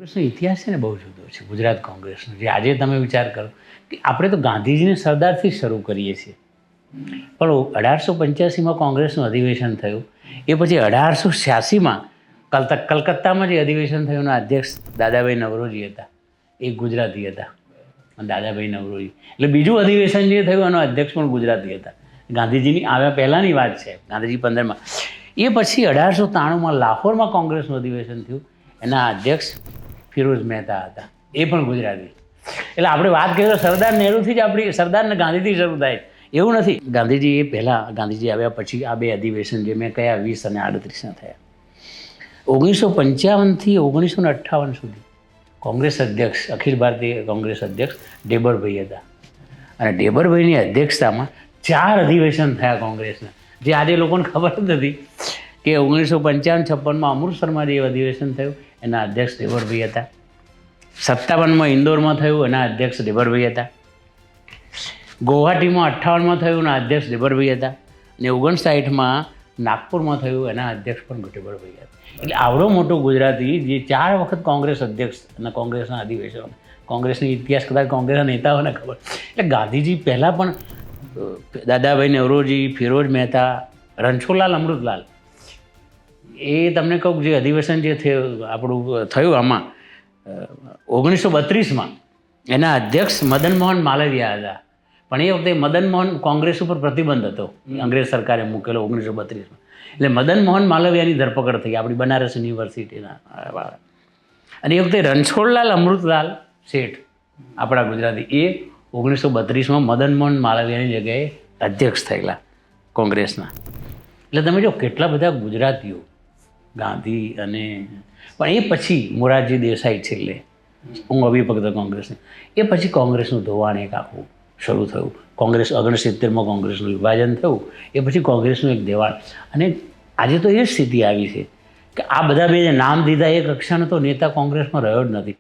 કોંગ્રેસનો ઇતિહાસ છે ને બહુ જુદો છે. ગુજરાત કોંગ્રેસનો જે આજે તમે વિચાર કરો કે આપણે તો ગાંધીજીને સરદારથી જ શરૂ કરીએ છીએ, પણ 1885માં કોંગ્રેસનું અધિવેશન થયું. એ પછી 1886માં કલકત્તામાં જે અધિવેશન થયું એના અધ્યક્ષ દાદાભાઈ નવરોજી હતા. એ ગુજરાતી હતા. દાદાભાઈ નવરોજી એટલે બીજું અધિવેશન જે થયું એનો અધ્યક્ષ પણ ગુજરાતી હતા. ગાંધીજીની આવ્યા પહેલાંની વાત છે, ગાંધીજી 15માં. એ પછી 1893માં લાહોરમાં કોંગ્રેસનું અધિવેશન થયું. એના અધ્યક્ષ ફિરોઝ મહેતા હતા, એ પણ ગુજરાતી. એટલે આપણે વાત કરીએ તો સરદાર નહેરુથી જ આપણી સરદારને ગાંધીથી શરૂ થાય એવું નથી. ગાંધીજી એ પહેલાં, ગાંધીજી આવ્યા પછી આ બે અધિવેશન જે મેં કયા 20 અને 38ના થયા. 1955થી 1958 સુધી કોંગ્રેસ અધ્યક્ષ, અખિલ ભારતીય કોંગ્રેસ અધ્યક્ષ ઢેબરભાઈ હતા. અને ઢેબરભાઈની અધ્યક્ષતામાં 4 અધિવેશન થયા કોંગ્રેસના, જે આજે લોકોને ખબર જ નથી કે 1955-56માં અમૃતસરમાં જે અધિવેશન થયું એના અધ્યક્ષ ઢેબરભાઈ હતા. 57માં ઇન્દોરમાં થયું, એના અધ્યક્ષ ઢેબરભાઈ હતા. ગુવાહાટીમાં 58માં થયું, એના અધ્યક્ષ ઢેબરભાઈ હતા. અને 59માં નાગપુરમાં થયું, એના અધ્યક્ષ પણ ઢેબરભાઈ હતા. એટલે આવડો મોટો ગુજરાતી જે 4 વખત કોંગ્રેસ અધ્યક્ષ અને કોંગ્રેસના અધિવેશનો, કોંગ્રેસની ઇતિહાસ કદાચ કોંગ્રેસના નેતાઓને ખબર. એટલે ગાંધીજી પહેલાં પણ દાદાભાઈ નવરોજી, ફિરોઝ મહેતા, રણછોડલાલ અમૃતલાલ, એ તમને કહું જે અધિવેશન જે આપણું થયું આમાં 1932માં એના અધ્યક્ષ મદન મોહન માલવિયા હતા. પણ એ વખતે મદન મોહન કોંગ્રેસ ઉપર પ્રતિબંધ હતો, અંગ્રેજ સરકારે મૂકેલો 1932માં. એટલે મદન મોહન માલવિયાની ધરપકડ થઈ આપણી બનારસ યુનિવર્સિટીના. અને એ વખતે રણછોડલાલ અમૃતલાલ શેઠ આપણા ગુજરાતી, એ 1932માં મદન મોહન માલવિયાની જગ્યાએ અધ્યક્ષ થયેલા કોંગ્રેસના. એટલે તમે જો કેટલા બધા ગુજરાતીઓ ગાંધી અને પણ એ પછી મોરારજી દેસાઈ છેલ્લે, હું અવિભક્ત કોંગ્રેસને, એ પછી કોંગ્રેસનું ધોવાણ એક આખું શરૂ થયું. કોંગ્રેસ 69માં કોંગ્રેસનું વિભાજન થયું, એ પછી કોંગ્રેસનું એક દેવાળ. અને આજે તો એ સ્થિતિ આવી છે કે આ બધા બે નામ દીધા એ કક્ષાનો તો નેતા કોંગ્રેસમાં રહ્યો જ નથી.